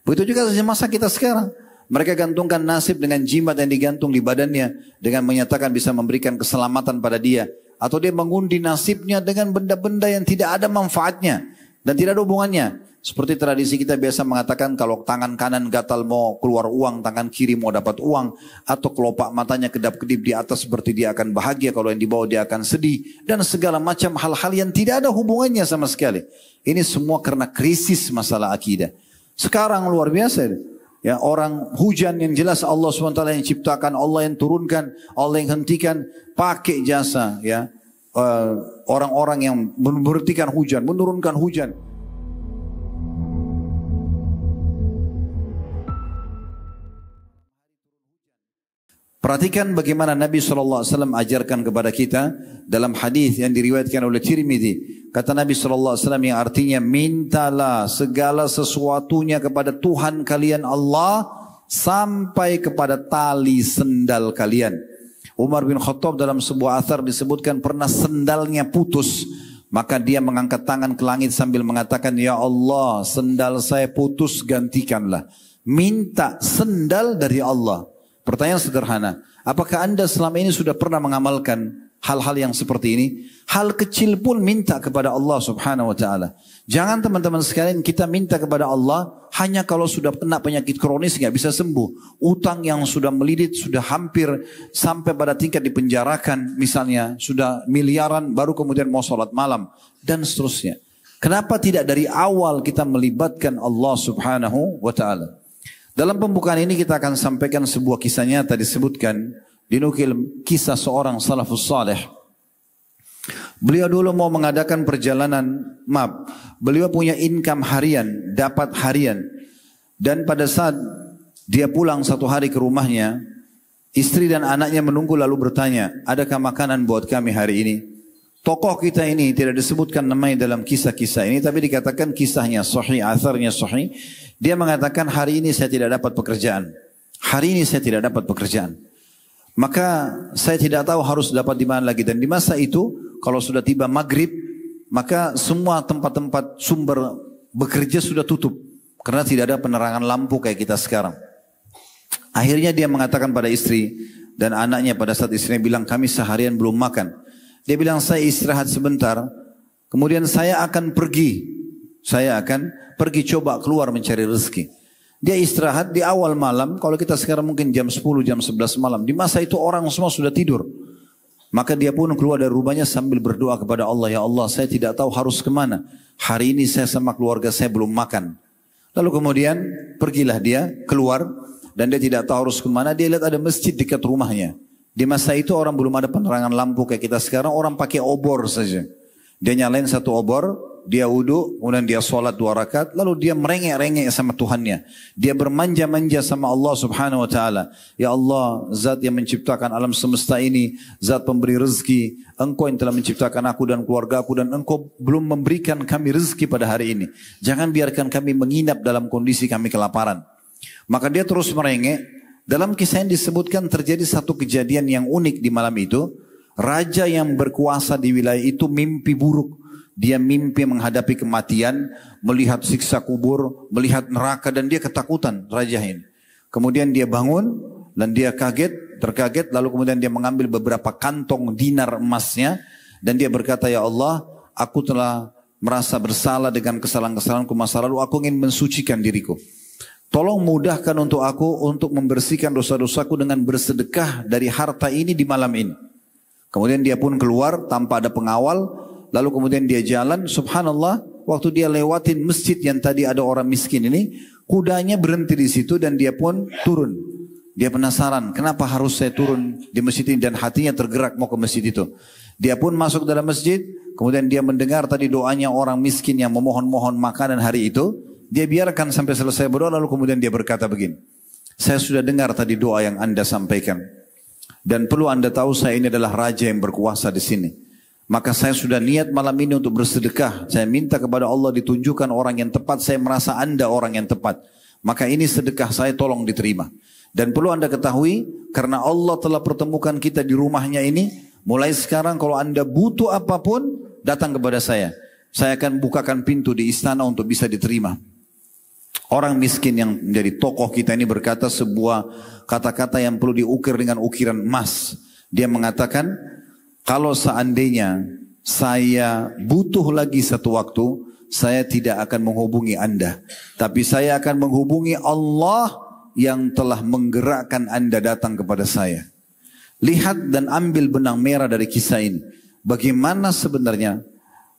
Begitu juga masa kita sekarang. Mereka gantungkan nasib dengan jimat yang digantung di badannya, dengan menyatakan bisa memberikan keselamatan pada dia. Atau dia mengundi nasibnya dengan benda-benda yang tidak ada manfaatnya dan tidak ada hubungannya. Seperti tradisi kita biasa mengatakan kalau tangan kanan gatal mau keluar uang, tangan kiri mau dapat uang. Atau kelopak matanya kedap-kedip di atas seperti dia akan bahagia, kalau yang di bawah dia akan sedih. Dan segala macam hal-hal yang tidak ada hubungannya sama sekali. Ini semua karena krisis masalah akidah. Sekarang luar biasa. Ya, orang hujan yang jelas Allah SWT yang ciptakan, Allah yang turunkan, Allah yang hentikan, pakai jasa ya orang-orang yang memberhentikan hujan, menurunkan hujan. Perhatikan bagaimana Nabi SAW ajarkan kepada kita dalam hadis yang diriwayatkan oleh Tirmidzi. Kata Nabi SAW yang artinya, mintalah segala sesuatunya kepada Tuhan kalian Allah sampai kepada tali sendal kalian. Umar bin Khattab dalam sebuah athar disebutkan pernah sendalnya putus. Maka dia mengangkat tangan ke langit sambil mengatakan, ya Allah, sendal saya putus, gantikanlah. Minta sendal dari Allah. Pertanyaan sederhana, apakah Anda selama ini sudah pernah mengamalkan hal-hal yang seperti ini? Hal kecil pun minta kepada Allah Subhanahu wa taala. Jangan teman-teman sekalian kita minta kepada Allah hanya kalau sudah kena penyakit kronis nggak bisa sembuh. Utang yang sudah melilit, sudah hampir sampai pada tingkat dipenjarakan misalnya, sudah miliaran baru kemudian mau sholat malam dan seterusnya. Kenapa tidak dari awal kita melibatkan Allah Subhanahu wa taala? Dalam pembukaan ini kita akan sampaikan sebuah kisah nyata disebutkan, dinukil kisah seorang salafus saleh. Beliau dulu mau mengadakan perjalanan, beliau punya income harian, dapat harian. Dan pada saat dia pulang satu hari ke rumahnya, istri dan anaknya menunggu lalu bertanya, adakah makanan buat kami hari ini? Tokoh kita ini tidak disebutkan namanya dalam kisah-kisah ini, tapi dikatakan kisahnya sahih, atharnya sahih. Dia mengatakan hari ini saya tidak dapat pekerjaan. Hari ini saya tidak dapat pekerjaan. Maka saya tidak tahu harus dapat di mana lagi. Dan di masa itu kalau sudah tiba maghrib, maka semua tempat-tempat sumber bekerja sudah tutup. Karena tidak ada penerangan lampu kayak kita sekarang. Akhirnya dia mengatakan pada istri dan anaknya pada saat istrinya bilang kami seharian belum makan. Dia bilang saya istirahat sebentar. Kemudian saya akan pergi. Saya akan pergi coba keluar mencari rezeki. Dia istirahat di awal malam. Kalau kita sekarang mungkin jam 10, jam 11 malam. Di masa itu orang semua sudah tidur. Maka dia pun keluar dari rumahnya sambil berdoa kepada Allah. Ya Allah, saya tidak tahu harus kemana. Hari ini saya sama keluarga saya belum makan. Lalu kemudian pergilah dia keluar. Dan dia tidak tahu harus kemana. Dia lihat ada masjid dekat rumahnya. Di masa itu orang belum ada penerangan lampu kayak kita sekarang. Orang pakai obor saja. Dia nyalain satu obor. Dia wudhu, kemudian dia sholat 2 rakaat, lalu dia merengek-rengek sama Tuhannya. Dia bermanja-manja sama Allah Subhanahu wa taala. Ya Allah, zat yang menciptakan alam semesta ini, zat pemberi rezeki, Engkau yang telah menciptakan aku dan keluarga aku, dan Engkau belum memberikan kami rezeki pada hari ini. Jangan biarkan kami menginap dalam kondisi kami kelaparan. Maka dia terus merengek. Dalam kisah yang disebutkan terjadi satu kejadian yang unik di malam itu. Raja yang berkuasa di wilayah itu mimpi buruk. Dia mimpi menghadapi kematian, melihat siksa kubur, melihat neraka, dan dia ketakutan raja ini. Kemudian dia bangun dan dia terkaget, lalu kemudian dia mengambil beberapa kantong dinar emasnya dan dia berkata, ya Allah, aku telah merasa bersalah dengan kesalahan-kesalahanku masa lalu, aku ingin mensucikan diriku. Tolong mudahkan untuk aku untuk membersihkan dosa-dosaku dengan bersedekah dari harta ini di malam ini. Kemudian dia pun keluar tanpa ada pengawal. Lalu kemudian dia jalan, subhanallah, waktu dia lewatin masjid yang tadi ada orang miskin ini, kudanya berhenti di situ dan dia pun turun. Dia penasaran, kenapa harus saya turun di masjid ini, dan hatinya tergerak mau ke masjid itu. Dia pun masuk dalam masjid, kemudian dia mendengar tadi doanya orang miskin yang memohon-mohon makanan hari itu. Dia biarkan sampai selesai berdoa, lalu kemudian dia berkata begini, saya sudah dengar tadi doa yang Anda sampaikan. Dan perlu Anda tahu saya ini adalah raja yang berkuasa di sini. Maka saya sudah niat malam ini untuk bersedekah. Saya minta kepada Allah ditunjukkan orang yang tepat. Saya merasa Anda orang yang tepat. Maka ini sedekah saya tolong diterima. Dan perlu Anda ketahui, karena Allah telah pertemukan kita di rumahnya ini, mulai sekarang kalau Anda butuh apapun, datang kepada saya. Saya akan bukakan pintu di istana untuk bisa diterima. Orang miskin yang menjadi tokoh kita ini berkata sebuah kata-kata yang perlu diukir dengan ukiran emas. Dia mengatakan, kalau seandainya saya butuh lagi satu waktu, saya tidak akan menghubungi Anda. Tapi saya akan menghubungi Allah yang telah menggerakkan Anda datang kepada saya. Lihat dan ambil benang merah dari kisah ini. Bagaimana sebenarnya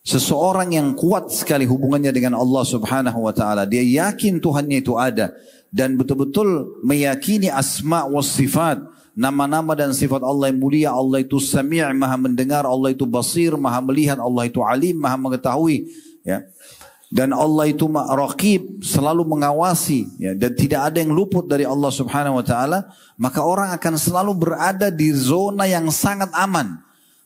seseorang yang kuat sekali hubungannya dengan Allah subhanahu wa ta'ala. Dia yakin Tuhannya itu ada. Dan betul-betul meyakini asma' wa sifat. Nama-nama dan sifat Allah yang mulia. Allah itu sami' maha mendengar. Allah itu basir maha melihat. Allah itu alim maha mengetahui. Ya. Dan Allah itu raqib selalu mengawasi. Ya. Dan tidak ada yang luput dari Allah subhanahu wa ta'ala. Maka orang akan selalu berada di zona yang sangat aman.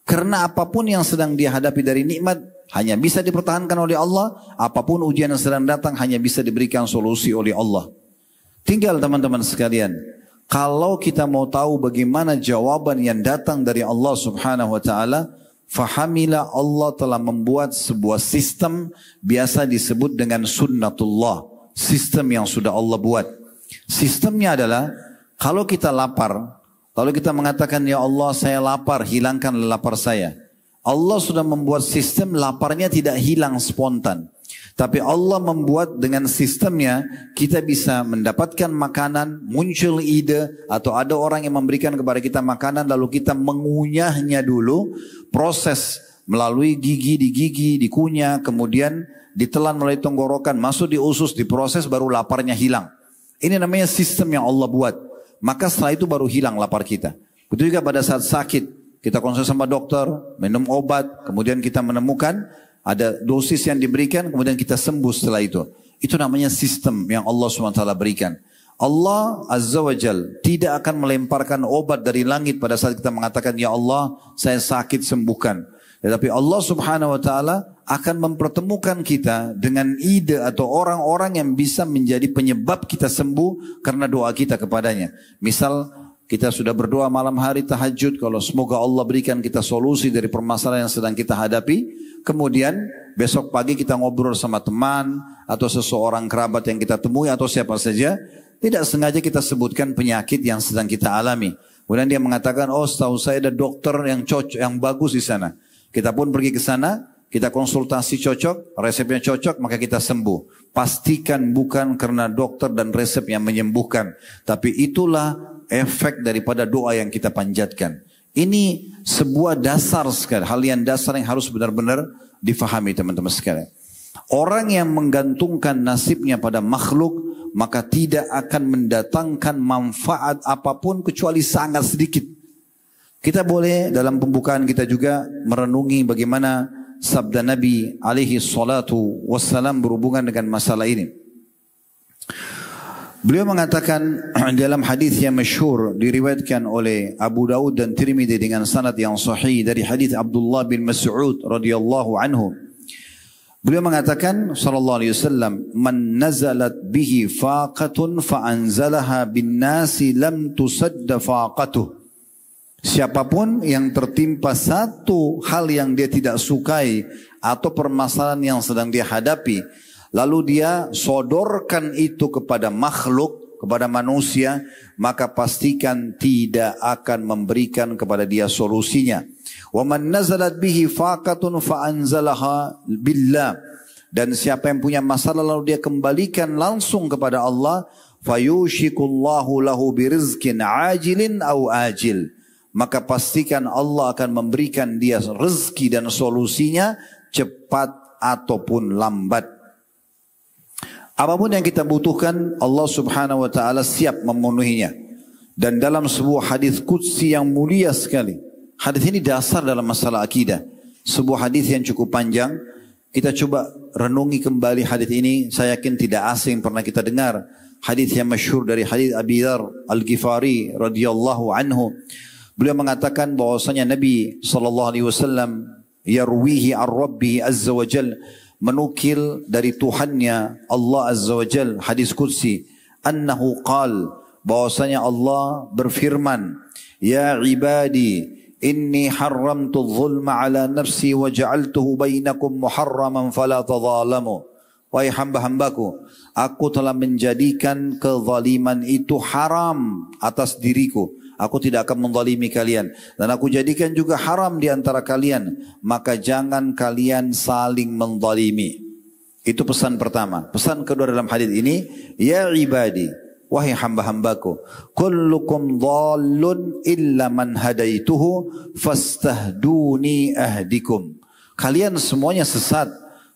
Karena apapun yang sedang dia hadapi dari nikmat hanya bisa dipertahankan oleh Allah. Apapun ujian yang sedang datang hanya bisa diberikan solusi oleh Allah. Tinggal teman-teman sekalian, kalau kita mau tahu bagaimana jawaban yang datang dari Allah subhanahu wa ta'ala, fahamilah Allah telah membuat sebuah sistem biasa disebut dengan sunnatullah. Sistem yang sudah Allah buat. Sistemnya adalah kalau kita lapar, lalu kita mengatakan, ya Allah saya lapar, hilangkan lapar saya. Allah sudah membuat sistem laparnya tidak hilang spontan. Tapi Allah membuat dengan sistemnya kita bisa mendapatkan makanan, muncul ide atau ada orang yang memberikan kepada kita makanan lalu kita mengunyahnya dulu, proses melalui gigi, dikunyah, kemudian ditelan melalui tenggorokan, masuk di usus, diproses baru laparnya hilang. Ini namanya sistem yang Allah buat. Maka setelah itu baru hilang lapar kita. Betul juga pada saat sakit. Kita konsul sama dokter, minum obat, kemudian kita menemukan ada dosis yang diberikan, kemudian kita sembuh setelah itu. Itu namanya sistem yang Allah SWT berikan. Allah Azza wa Jal tidak akan melemparkan obat dari langit pada saat kita mengatakan, ya Allah saya sakit sembuhkan. Tetapi Allah Subhanahu wa Ta'ala akan mempertemukan kita dengan ide atau orang-orang yang bisa menjadi penyebab kita sembuh karena doa kita kepadanya. Misal kita sudah berdoa malam hari tahajud, kalau semoga Allah berikan kita solusi dari permasalahan yang sedang kita hadapi. Kemudian besok pagi kita ngobrol sama teman atau seseorang kerabat yang kita temui atau siapa saja. Tidak sengaja kita sebutkan penyakit yang sedang kita alami. Kemudian dia mengatakan, oh setahu saya ada dokter yang cocok, yang bagus di sana. Kita pun pergi ke sana, kita konsultasi cocok, resepnya cocok, maka kita sembuh. Pastikan bukan karena dokter dan resep yang menyembuhkan. Tapi itulah efek daripada doa yang kita panjatkan. Ini sebuah dasar sekali, hal yang dasar yang harus benar-benar difahami teman-teman sekalian. Orang yang menggantungkan nasibnya pada makhluk, maka tidak akan mendatangkan manfaat apapun kecuali sangat sedikit. Kita boleh dalam pembukaan kita juga merenungi bagaimana sabda Nabi alaihi salatu wassalam berhubungan dengan masalah ini. Beliau mengatakan dalam hadis yang masyhur diriwayatkan oleh Abu Daud dan Tirmidzi dengan sanad yang sahih dari hadis Abdullah bin Mas'ud radhiyallahu anhu. Beliau mengatakan sallallahu alaihi wasallam, "Man nazalat bihi faqatun fa anzalaha bin nasi lam tusadda faqatuh." Siapapun yang tertimpa satu hal yang dia tidak sukai atau permasalahan yang sedang dia hadapi, lalu dia sodorkan itu kepada makhluk, kepada manusia, maka pastikan tidak akan memberikan kepada dia solusinya. Wa man nazalat bihi faqatun fa anzalaha billah. Dan siapa yang punya masalah lalu dia kembalikan langsung kepada Allah, fayushikullahu lahu birizkin ajilin au ajil. Maka pastikan Allah akan memberikan dia rezeki dan solusinya cepat ataupun lambat. Apapun yang kita butuhkan, Allah subhanahu wa ta'ala siap memenuhinya. Dan dalam sebuah hadis qudsi yang mulia sekali. Hadis ini dasar dalam masalah akidah. Sebuah hadis yang cukup panjang. Kita coba renungi kembali hadis ini. Saya yakin tidak asing pernah kita dengar. Hadis yang masyhur dari hadis Abi Dzar Al-Ghifari radhiyallahu anhu. Beliau mengatakan bahwasanya Nabi SAW yarwihi ar-Rabbi azza wa jal, menukil dari Tuhannya Allah azza wa jal, hadis qudsi, annahu qal, bahwasanya Allah berfirman, ya ibadi inni haramtu adh-dhulma ala nafsi wa ja'altuhu bainakum muharraman fala tadhalamu. wahai hamba-hambaku, aku telah menjadikan kezaliman itu haram atas diriku. Aku tidak akan menzalimi kalian. Dan aku jadikan juga haram di antara kalian. Maka jangan kalian saling menzalimi. Itu pesan pertama. Pesan kedua dalam hadis ini, ya ibadi, wahai hamba-hambaku, kullukum dhallun illa man hadaituhu fastahduni ahdikum. Kalian semuanya sesat,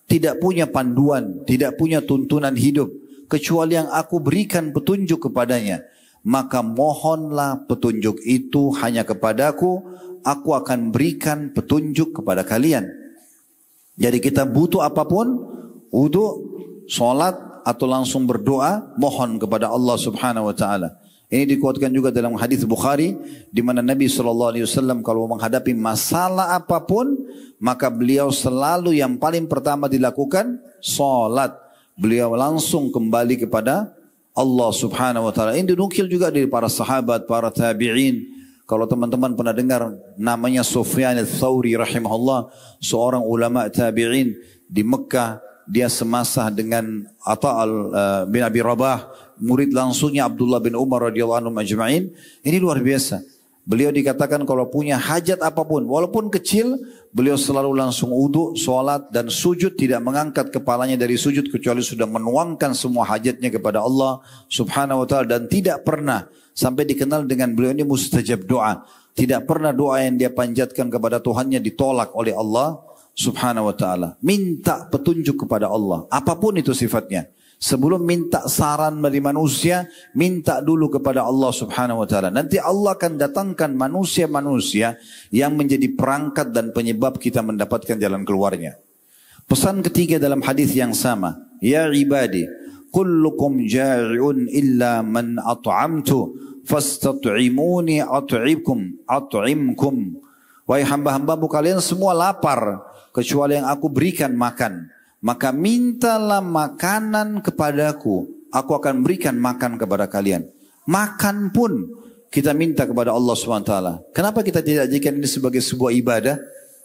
tidak punya panduan, tidak punya tuntunan hidup, kecuali yang aku berikan petunjuk kepadanya. Maka mohonlah petunjuk itu hanya kepadaku, aku akan berikan petunjuk kepada kalian. Jadi kita butuh apapun, wudu, sholat, atau langsung berdoa, mohon kepada Allah Subhanahu wa taala. Ini dikuatkan juga dalam hadis Bukhari di mana Nabi SAW kalau menghadapi masalah apapun, maka beliau selalu yang paling pertama dilakukan salat. Beliau langsung kembali kepada Allah Subhanahu wa taala. Ini dinukil juga dari para sahabat, para tabi'in. Kalau teman-teman pernah dengar namanya Sufyan al-Thawri rahimahullah, seorang ulama tabi'in di Mekah. Dia semasa dengan Atha bin Abi Rabah, murid langsungnya Abdullah bin Umar radhiyallahu anhu majma'in. Ini luar biasa. Beliau dikatakan kalau punya hajat apapun, walaupun kecil, beliau selalu langsung wudu, sholat dan sujud, tidak mengangkat kepalanya dari sujud kecuali sudah menuangkan semua hajatnya kepada Allah Subhanahu wa taala, dan tidak pernah sampai dikenal dengan beliau ini mustajab doa. Tidak pernah doa yang dia panjatkan kepada Tuhannya ditolak oleh Allah Subhanahu wa ta'ala. Minta petunjuk kepada Allah, apapun itu sifatnya. Sebelum minta saran dari manusia, minta dulu kepada Allah Subhanahu wa ta'ala. Nanti Allah akan datangkan manusia-manusia yang menjadi perangkat dan penyebab kita mendapatkan jalan keluarnya. Pesan ketiga dalam hadis yang sama, ya ibadi, kullukum ja'i'un illa man at'amtu fastat'imuni at'imkum. Wahai hamba-hambamu, kalian semua lapar kecuali yang aku berikan makan. Maka mintalah makanan kepadaku, aku akan berikan makan kepada kalian. Makan pun kita minta kepada Allah SWT. Kenapa kita tidak jadikan ini sebagai sebuah ibadah?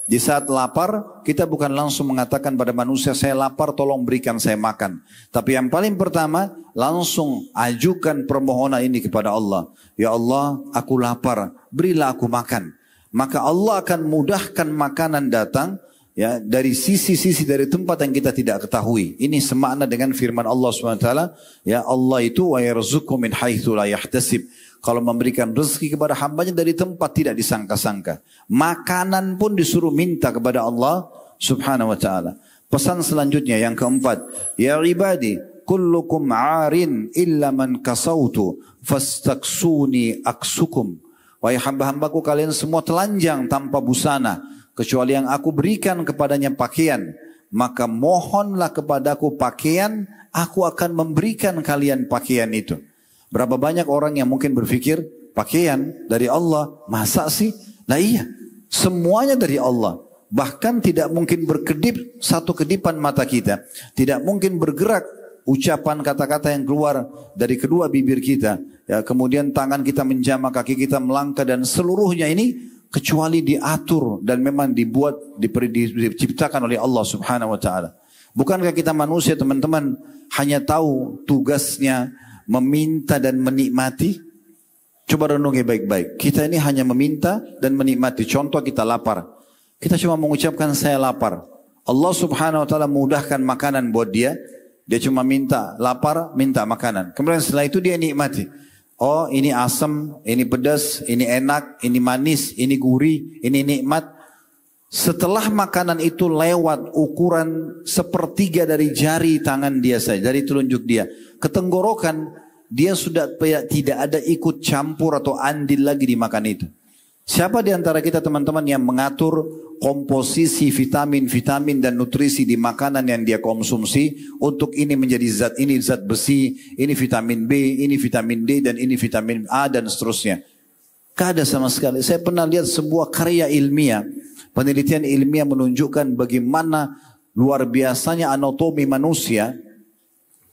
Di saat lapar, kita bukan langsung mengatakan pada manusia, saya lapar tolong berikan saya makan. Tapi yang paling pertama, langsung ajukan permohonan ini kepada Allah. Ya Allah, aku lapar, berilah aku makan. Maka Allah akan mudahkan makanan datang, ya, dari sisi-sisi dari tempat yang kita tidak ketahui. Ini semakna dengan firman Allah SWT. Ya, Allah itu wa yarzuqu min haitsu la yahtasib. Kalau memberikan rezeki kepada hambanya dari tempat tidak disangka-sangka. Makanan pun disuruh minta kepada Allah Subhanahu wa taala. Pesan selanjutnya yang keempat, ya ibadi, kullukum 'arin illa man kasautu fastaksuni aksukum. Wahai hamba-hambaku, kalian semua telanjang tanpa busana, kecuali yang aku berikan kepadanya pakaian. Maka mohonlah kepadaku pakaian, aku akan memberikan kalian pakaian itu. Berapa banyak orang yang mungkin berpikir, pakaian dari Allah, masa sih? Nah iya, semuanya dari Allah. Bahkan tidak mungkin berkedip satu kedipan mata kita. Tidak mungkin bergerak ucapan kata-kata yang keluar dari kedua bibir kita. Ya, kemudian tangan kita menjamah, kaki kita melangkah, dan seluruhnya ini kecuali diatur dan memang dibuat, diciptakan oleh Allah Subhanahu wa taala. Bukankah kita manusia, teman-teman, hanya tahu tugasnya meminta dan menikmati? Coba renungi baik-baik. Kita ini hanya meminta dan menikmati. Contoh, kita lapar. Kita cuma mengucapkan saya lapar. Allah Subhanahu wa taala mudahkan makanan buat dia. Dia cuma minta lapar, minta makanan. Kemudian setelah itu dia nikmati. Oh, ini asam, ini pedas, ini enak, ini manis, ini gurih, ini nikmat. Setelah makanan itu lewat ukuran sepertiga dari jari tangan dia saja, dari telunjuk dia, ke tenggorokan, dia sudah tidak ada ikut campur atau andil lagi di makan itu. Siapa di antara kita, teman-teman, yang mengatur komposisi vitamin-vitamin dan nutrisi di makanan yang dia konsumsi, untuk ini menjadi zat ini zat besi, ini vitamin B, ini vitamin D, dan ini vitamin A, dan seterusnya? Tidak ada sama sekali. Saya pernah lihat sebuah karya ilmiah, penelitian ilmiah menunjukkan bagaimana luar biasanya anatomi manusia.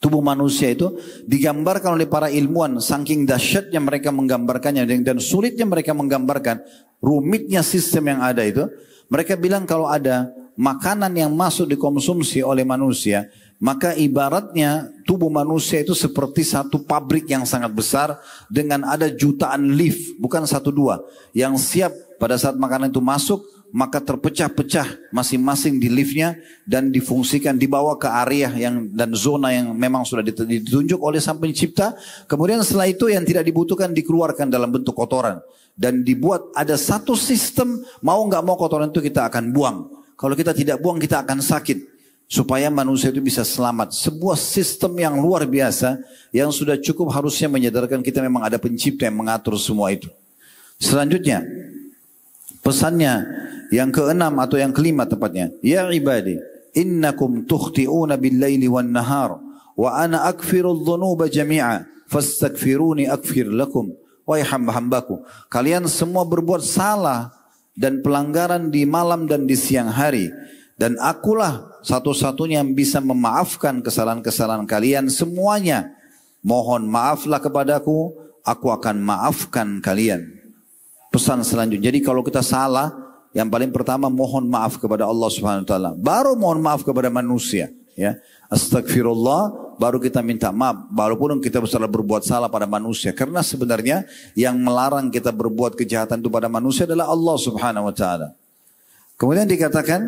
Tubuh manusia itu digambarkan oleh para ilmuwan, saking dahsyatnya mereka menggambarkannya dan sulitnya mereka menggambarkan, rumitnya sistem yang ada itu. Mereka bilang kalau ada makanan yang masuk dikonsumsi oleh manusia, Maka ibaratnya tubuh manusia itu seperti satu pabrik yang sangat besar dengan ada jutaan lift, bukan satu dua, yang siap pada saat makanan itu masuk, maka terpecah-pecah masing-masing di liftnya dan difungsikan, dibawa ke area yang dan zona yang memang sudah ditunjuk oleh Sang Pencipta. Kemudian setelah itu yang tidak dibutuhkan dikeluarkan dalam bentuk kotoran dan dibuat ada satu sistem, mau nggak mau kotoran itu kita akan buang. Kalau kita tidak buang kita akan sakit. Supaya manusia itu bisa selamat. Sebuah sistem yang luar biasa yang sudah cukup harusnya menyadarkan kita memang ada pencipta yang mengatur semua itu. Selanjutnya, pesannya yang keenam atau yang kelima tepatnya. Ya ibadi, innakum tukhti'una bil-laili wan-nahar wa ana akfirudz dzunuba jami'a fastaghfiruni aghfir lakum. Wahai hamba-hambaku, kalian semua berbuat salah dan pelanggaran di malam dan di siang hari. Dan akulah satu-satunya yang bisa memaafkan kesalahan-kesalahan kalian semuanya. Mohon maaflah kepadaku, aku akan maafkan kalian. Pesan selanjutnya. Jadi kalau kita salah, yang paling pertama mohon maaf kepada Allah Subhanahu wa taala. Baru mohon maaf kepada manusia, ya. Astagfirullah, baru kita minta maaf walaupun kita salah berbuat salah pada manusia. Karena sebenarnya yang melarang kita berbuat kejahatan itu pada manusia adalah Allah Subhanahu wa taala. Kemudian dikatakan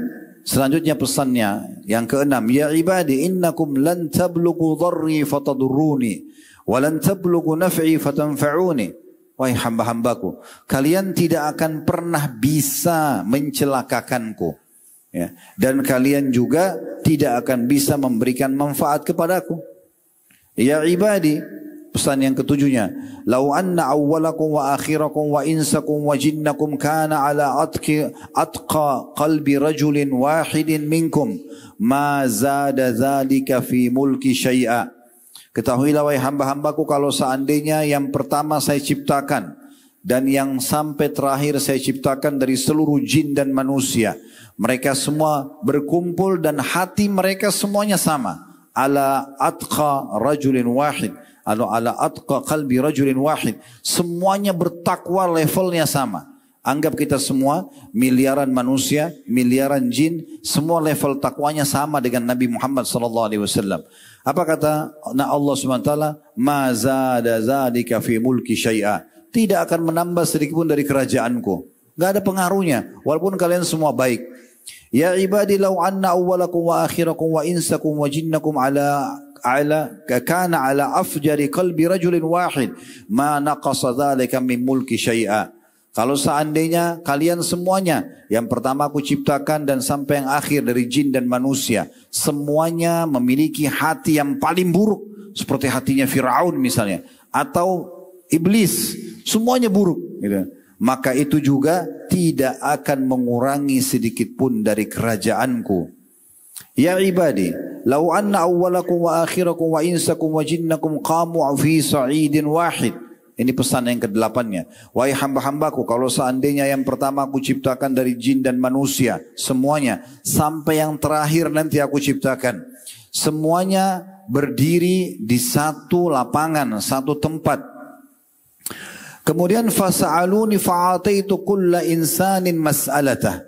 selanjutnya pesannya yang keenam, ya ibadi innakum lan tablughu dharri fatadurruni wa lan tablughu naf'i fatanfa'uni. Wahai hamba-hambaku, kalian tidak akan pernah bisa mencelakakanku, ya, dan kalian juga tidak akan bisa memberikan manfaat kepadaku. Ya ibadi, pesan yang ketujuhnya, lau anna awwalakum wa akhirakum wa insakum wa jinnakum kana ala atqa qalbi rajulin wahidin minkum ma zada dzalika fi mulki syai'a. Ketahuilah wahai hamba-hambaku, kalau seandainya yang pertama saya ciptakan dan yang sampai terakhir saya ciptakan dari seluruh jin dan manusia, mereka semua berkumpul dan hati mereka semuanya sama, ala atqa rajulin wahid, ala atqa qalbi rajulin wahid, semuanya bertakwa, levelnya sama. Anggap kita semua miliaran manusia, miliaran jin, semua level takwanya sama dengan Nabi Muhammad SAW. Apa kata Allah SWT? Ma zada zalika fi mulki syai'a. Tidak akan menambah sedikit pun dari kerajaanku. Gak ada pengaruhnya, walaupun kalian semua baik. Ya ibadi law anna awwalakum wa akhirakum wa insakum wa jinnakum ala kana ala afjari qalbi rajulin wahid ma naqasa dzalika min mulki syai'a. Kalau seandainya kalian semuanya, yang pertama aku ciptakan dan sampai yang akhir dari jin dan manusia, semuanya memiliki hati yang paling buruk, seperti hatinya Fir'aun misalnya, atau iblis, semuanya buruk, gitu. Maka itu juga tidak akan mengurangi sedikit pun dari kerajaanku. Ya ibadi, lau anna awwalakum wa akhirakum wa insakum wa jinnakum qamu fi sa'idin wahid. Ini pesan yang ke-8-nya. Wahai hamba-hambaku, kalau seandainya yang pertama aku ciptakan dari jin dan manusia, semuanya, sampai yang terakhir nanti aku ciptakan, semuanya berdiri di satu lapangan, satu tempat. Kemudian fasa'aluni fa'ataitu kulla insanin mas'alatah.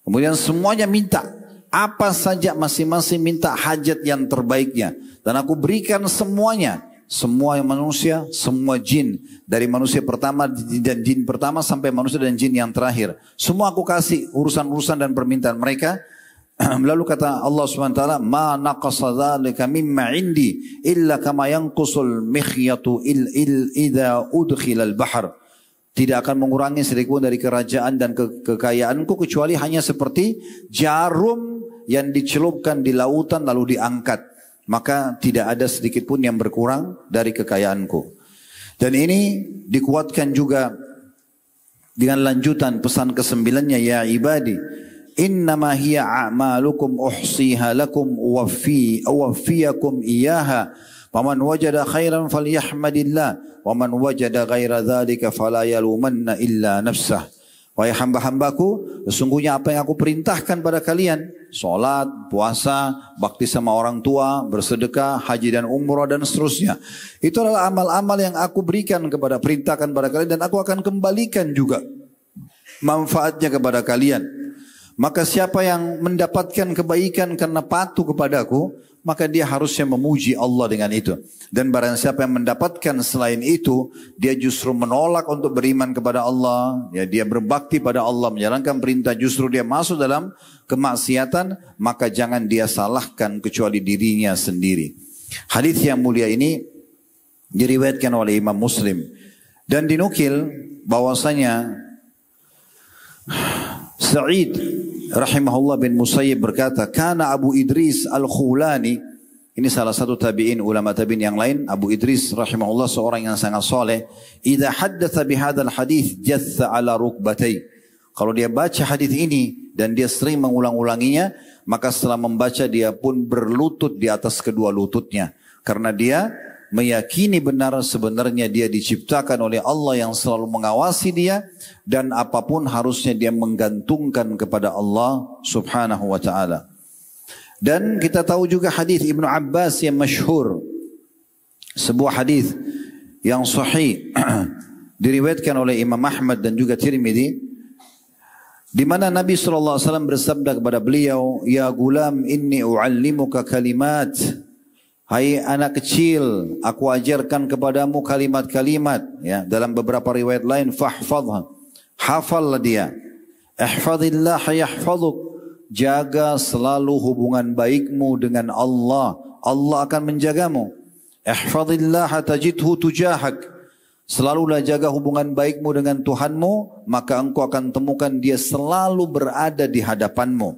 Kemudian semuanya minta, apa saja masing-masing minta hajat yang terbaiknya. Dan aku berikan semuanya. Semua manusia, semua jin. Dari manusia pertama dan jin pertama sampai manusia dan jin yang terakhir. Semua aku kasih urusan-urusan dan permintaan mereka. Lalu kata Allah SWT, ma naqasa dzalika mimma indi illa kama yanqusul mikhyatu idza udkhila al-bahr. Tidak akan mengurangi sedikit pun dari kerajaan dan kekayaanku kecuali hanya seperti jarum yang dicelupkan di lautan lalu diangkat. Maka tidak ada sedikit pun yang berkurang dari kekayaanku. Dan ini dikuatkan juga dengan lanjutan pesan ke-9-nya, ya ibadi, innama hiya a'malukum uhsiha lakum uwaffiyakum iyaha. Faman wajada khairan falyahmadillah wa man wajada ghaira dzalika fala yalumanna illa nafsah. Wahai hamba-hambaku, sesungguhnya apa yang aku perintahkan pada kalian, sholat, puasa, bakti sama orang tua, bersedekah, haji dan umrah dan seterusnya. Itu adalah amal-amal yang aku berikan perintahkan pada kalian dan aku akan kembalikan juga manfaatnya kepada kalian. Maka siapa yang mendapatkan kebaikan karena patuh kepadaku, maka dia harusnya memuji Allah dengan itu. Dan barang siapa yang mendapatkan selain itu, dia justru menolak untuk beriman kepada Allah, ya dia berbakti pada Allah, menjalankan perintah, justru dia masuk dalam kemaksiatan, maka jangan dia salahkan kecuali dirinya sendiri. Hadis yang mulia ini diriwayatkan oleh Imam Muslim dan dinukil bahwasanya Sa'id rahimahullah bin Musayyib berkata, "Kana Abu Idris Al-Khulani," ini salah satu tabi'in, ulama tabi'in yang lain, Abu Idris rahimahullah seorang yang sangat soleh, "Idza haddatsa bihadzal hadits jatha ala rukbatai." Kalau dia baca hadis ini dan dia sering mengulang-ulanginya, maka setelah membaca dia pun berlutut di atas kedua lututnya, karena dia meyakini benar sebenarnya dia diciptakan oleh Allah yang selalu mengawasi dia, dan apapun harusnya dia menggantungkan kepada Allah subhanahu wa ta'ala. Dan kita tahu juga hadis Ibnu Abbas yang masyhur, sebuah hadis yang sahih diriwayatkan oleh Imam Ahmad dan juga Tirmidzi, di mana Nabi SAW bersabda kepada beliau, "Ya gulam, inni u'allimuka kalimat." Hai anak kecil, aku ajarkan kepadamu kalimat-kalimat. Ya, dalam beberapa riwayat lain, fahfadha, hafallah dia. Ihfadillah yahfaduk, jaga selalu hubungan baikmu dengan Allah, Allah akan menjagamu. Ihfadillah tajidhu tujahak, selalulah jaga hubungan baikmu dengan Tuhanmu, maka engkau akan temukan dia selalu berada di hadapanmu.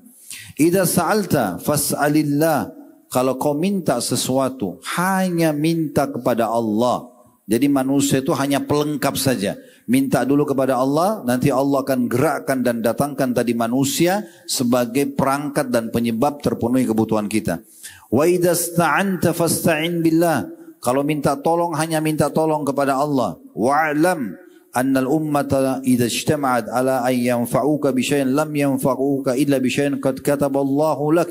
Idza sa'alta fas'alillah, kalau kau minta sesuatu, hanya minta kepada Allah. Jadi manusia itu hanya pelengkap saja. Minta dulu kepada Allah, nanti Allah akan gerakkan dan datangkan tadi manusia sebagai perangkat dan penyebab terpenuhi kebutuhan kita. Wa idza sta'anta fasta'in billah. Kalau minta tolong, hanya minta tolong kepada Allah. Wa'lam annal ummata idza ijtama'at ala an yanfa'uka bi syai'in lam yanfa'uka illa bi syai'in qad kataballahu lak.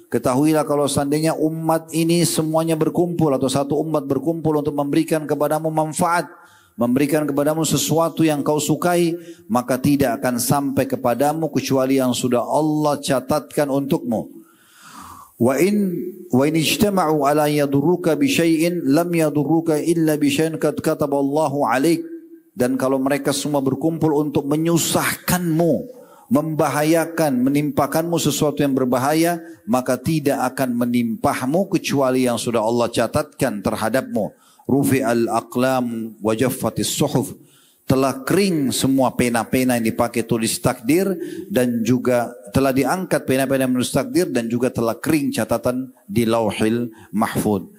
Ketahuilah kalau seandainya umat ini semuanya berkumpul atau satu umat berkumpul untuk memberikan kepadamu manfaat, memberikan kepadamu sesuatu yang kau sukai, maka tidak akan sampai kepadamu kecuali yang sudah Allah catatkan untukmu. Wa in ijtama'u ala yadurruka bi syai'in lam yadurruka illa bi syai'in qad kataballahu 'alaik. Dan kalau mereka semua berkumpul untuk menyusahkanmu, membahayakan, menimpakanmu sesuatu yang berbahaya, maka tidak akan menimpahmu kecuali yang sudah Allah catatkan terhadapmu. Rufi'al aqlam wa jaffatis suhuf, telah kering semua pena-pena yang dipakai tulis takdir, dan juga telah diangkat pena-pena yang menulis takdir, dan juga telah kering catatan di lauhil mahfud.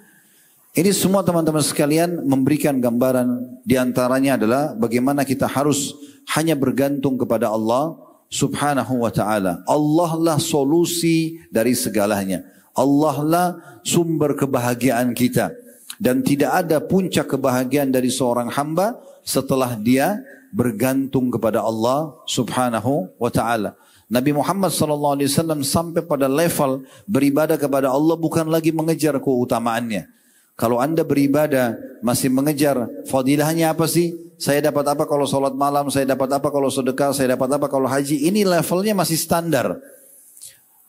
Ini semua teman-teman sekalian memberikan gambaran, diantaranya adalah bagaimana kita harus hanya bergantung kepada Allah subhanahu wa ta'ala. Allah lah solusi dari segalanya. Allah lah sumber kebahagiaan kita. Dan tidak ada puncak kebahagiaan dari seorang hamba setelah dia bergantung kepada Allah subhanahu wa ta'ala. Nabi Muhammad SAW sampai pada level beribadah kepada Allah bukan lagi mengejar keutamaannya. Kalau anda beribadah masih mengejar fadilahnya apa sih? Saya dapat apa kalau sholat malam? Saya dapat apa kalau sedekah? Saya dapat apa kalau haji? Ini levelnya masih standar.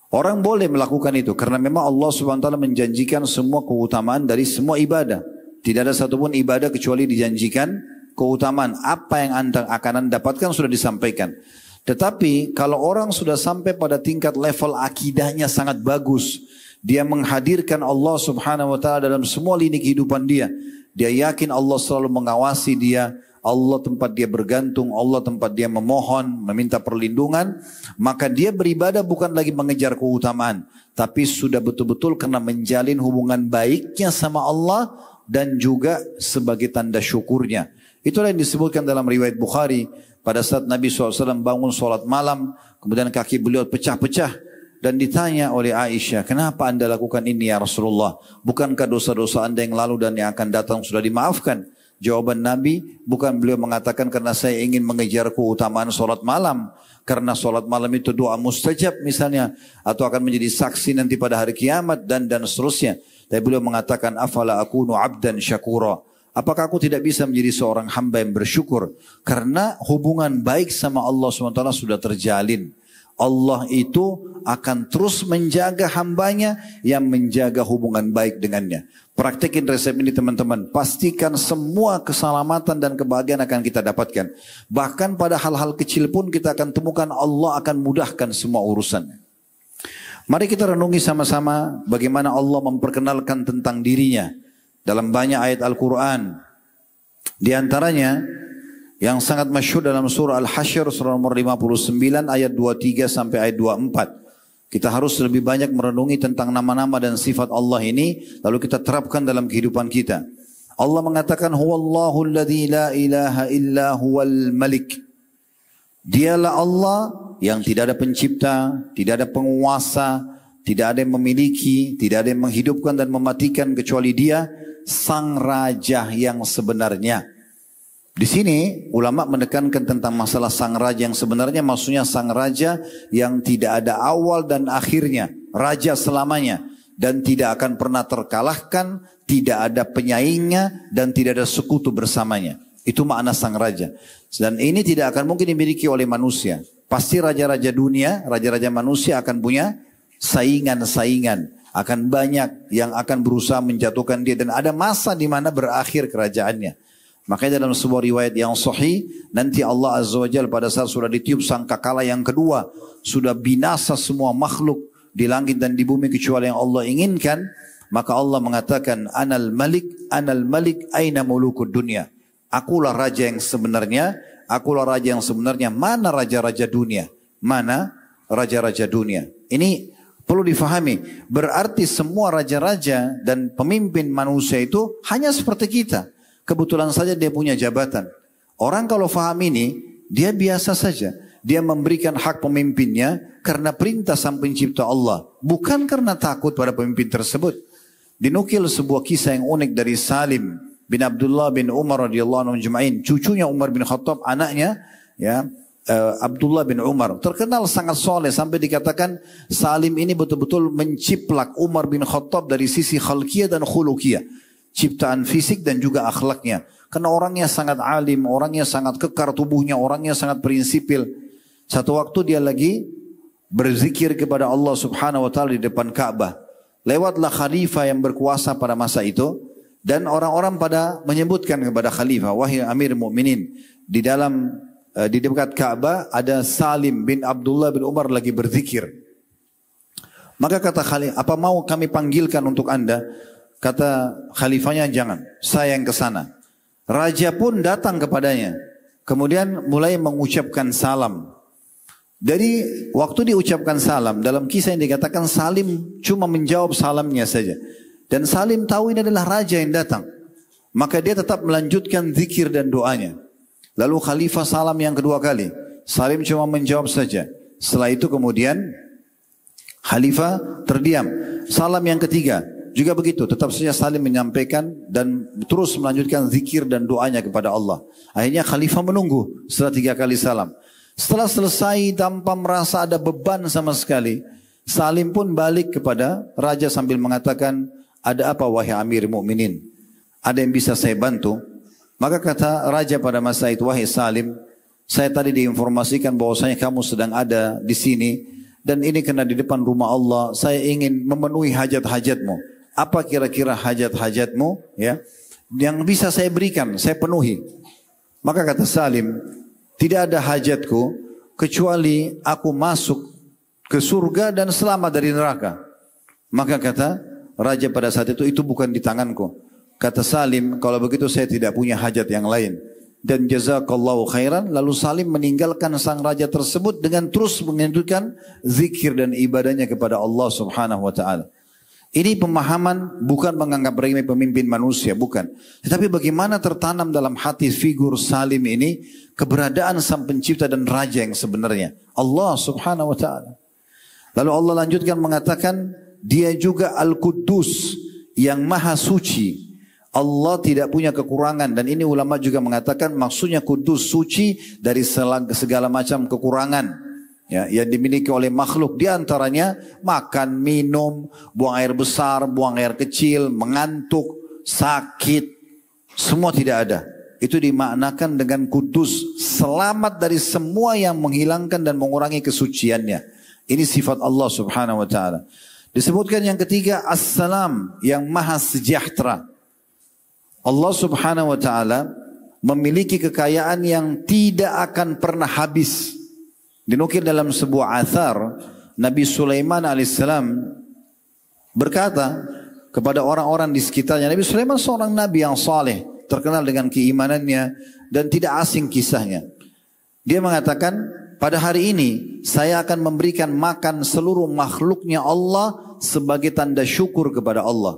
Orang boleh melakukan itu karena memang Allah Subhanahu wa taala menjanjikan semua keutamaan dari semua ibadah. Tidak ada satupun ibadah kecuali dijanjikan keutamaan. Apa yang anda akan dapatkan sudah disampaikan. Tetapi kalau orang sudah sampai pada tingkat level akidahnya sangat bagus, dia menghadirkan Allah Subhanahu wa taala dalam semua lini kehidupan dia. Dia yakin Allah selalu mengawasi dia, Allah tempat dia bergantung, Allah tempat dia memohon, meminta perlindungan, maka dia beribadah bukan lagi mengejar keutamaan, tapi sudah betul-betul karena menjalin hubungan baiknya sama Allah dan juga sebagai tanda syukurnya. Itulah yang disebutkan dalam riwayat Bukhari, pada saat Nabi SAW bangun sholat malam, kemudian kaki beliau pecah-pecah, dan ditanya oleh Aisyah, kenapa anda lakukan ini ya Rasulullah? Bukankah dosa-dosa anda yang lalu dan yang akan datang sudah dimaafkan? Jawaban Nabi, bukan beliau mengatakan karena saya ingin mengejar keutamaan sholat malam, karena sholat malam itu doa mustajab misalnya, atau akan menjadi saksi nanti pada hari kiamat dan seterusnya. Tapi beliau mengatakan, afala akunu abdan syakura. Apakah aku tidak bisa menjadi seorang hamba yang bersyukur? Karena hubungan baik sama Allah SWT sudah terjalin. Allah itu akan terus menjaga hambanya yang menjaga hubungan baik dengannya. Praktekin resep ini teman-teman. Pastikan semua keselamatan dan kebahagiaan akan kita dapatkan. Bahkan pada hal-hal kecil pun kita akan temukan Allah akan mudahkan semua urusannya. Mari kita renungi sama-sama bagaimana Allah memperkenalkan tentang dirinya dalam banyak ayat Al-Quran. Di antaranya yang sangat masyhur dalam surah Al-Hasyr surah nomor 59 ayat 23 sampai ayat 24. Kita harus lebih banyak merenungi tentang nama-nama dan sifat Allah ini lalu kita terapkan dalam kehidupan kita. Allah mengatakan huwallahu alladzi la ilaha illa huwal malik. Dialah Allah yang tidak ada pencipta, tidak ada penguasa, tidak ada yang memiliki, tidak ada yang menghidupkan dan mematikan kecuali Dia, sang raja yang sebenarnya. Di sini ulama menekankan tentang masalah sang raja yang sebenarnya, maksudnya sang raja yang tidak ada awal dan akhirnya, raja selamanya dan tidak akan pernah terkalahkan, tidak ada penyaingnya dan tidak ada sekutu bersamanya. Itu makna sang raja. Dan ini tidak akan mungkin dimiliki oleh manusia. Pasti raja-raja dunia, raja-raja manusia akan punya saingan-saingan, akan banyak yang akan berusaha menjatuhkan dia dan ada masa di mana berakhir kerajaannya. Makanya dalam sebuah riwayat yang sahih, nanti Allah Azza wa Jalla pada saat sudah ditiup sangkakala yang kedua, sudah binasa semua makhluk di langit dan di bumi kecuali yang Allah inginkan, maka Allah mengatakan anal malik aina mulukud dunia. Akulah raja yang sebenarnya, akulah raja yang sebenarnya. Mana raja-raja dunia? Mana raja-raja dunia? Ini perlu difahami. Berarti semua raja-raja dan pemimpin manusia itu hanya seperti kita. Kebetulan saja dia punya jabatan. Orang kalau faham ini, dia biasa saja. Dia memberikan hak pemimpinnya karena perintah sang pencipta Allah. Bukan karena takut pada pemimpin tersebut. Dinukil sebuah kisah yang unik dari Salim bin Abdullah bin Umar radhiyallahu anhu ajma'in. Cucunya Umar bin Khattab, anaknya ya Abdullah bin Umar. Terkenal sangat soleh sampai dikatakan Salim ini betul-betul menciplak Umar bin Khattab dari sisi khalqiyah dan khuluqiyah. Ciptaan fisik dan juga akhlaknya. Karena orangnya sangat alim, orangnya sangat kekar tubuhnya, orangnya sangat prinsipil. Satu waktu dia lagi berzikir kepada Allah subhanahu wa ta'ala di depan Ka'bah. Lewatlah khalifah yang berkuasa pada masa itu. Dan orang-orang pada menyebutkan kepada khalifah, wahai Amir Mu'minin, di dekat Ka'bah ada Salim bin Abdullah bin Umar lagi berzikir. Maka kata khalifah, apa mau kami panggilkan untuk anda? Kata khalifahnya, jangan, saya yang ke sana. Raja pun datang kepadanya. Kemudian mulai mengucapkan salam. Dari waktu diucapkan salam, dalam kisah yang dikatakan Salim cuma menjawab salamnya saja. Dan Salim tahu ini adalah raja yang datang. Maka dia tetap melanjutkan zikir dan doanya. Lalu khalifah salam yang kedua kali. Salim cuma menjawab saja. Setelah itu kemudian khalifah terdiam. Salam yang ketiga. Juga begitu, tetap saja Salim menyampaikan dan terus melanjutkan zikir dan doanya kepada Allah. Akhirnya khalifah menunggu setelah 3 kali salam. Setelah selesai tanpa merasa ada beban sama sekali, Salim pun balik kepada raja sambil mengatakan, ada apa wahai Amir Mu'minin? Ada yang bisa saya bantu? Maka kata raja pada masa itu, wahai Salim, saya tadi diinformasikan bahwasanya kamu sedang ada di sini dan ini kena di depan rumah Allah. Saya ingin memenuhi hajat-hajatmu. Apa kira-kira hajat-hajatmu ya yang bisa saya berikan, saya penuhi. Maka kata Salim, tidak ada hajatku kecuali aku masuk ke surga dan selamat dari neraka. Maka kata raja pada saat itu bukan di tanganku. Kata Salim, kalau begitu saya tidak punya hajat yang lain. Dan jazakallahu khairan. Lalu Salim meninggalkan sang raja tersebut dengan terus mengerjakan zikir dan ibadahnya kepada Allah subhanahu wa ta'ala. Ini pemahaman bukan menganggap remeh pemimpin manusia, bukan. Tetapi bagaimana tertanam dalam hati figur Salim ini keberadaan sang pencipta dan raja yang sebenarnya. Allah subhanahu wa ta'ala. Lalu Allah lanjutkan mengatakan, dia juga Al-Quddus yang maha suci. Allah tidak punya kekurangan. Dan ini ulama juga mengatakan maksudnya Quddus, suci dari segala macam kekurangan. Ya, yang dimiliki oleh makhluk, di antaranya makan, minum, buang air besar, buang air kecil, mengantuk, sakit, semua tidak ada. Itu dimaknakan dengan kudus, selamat dari semua yang menghilangkan dan mengurangi kesuciannya. Ini sifat Allah subhanahu wa ta'ala. Disebutkan yang ketiga, As-Salam, yang maha sejahtera. Allah subhanahu wa ta'ala memiliki kekayaan yang tidak akan pernah habis. Dinukil dalam sebuah athar, Nabi Sulaiman alaihissalam berkata kepada orang-orang di sekitarnya. Nabi Sulaiman seorang nabi yang saleh, terkenal dengan keimanannya dan tidak asing kisahnya. Dia mengatakan, pada hari ini saya akan memberikan makan seluruh makhluknya Allah sebagai tanda syukur kepada Allah.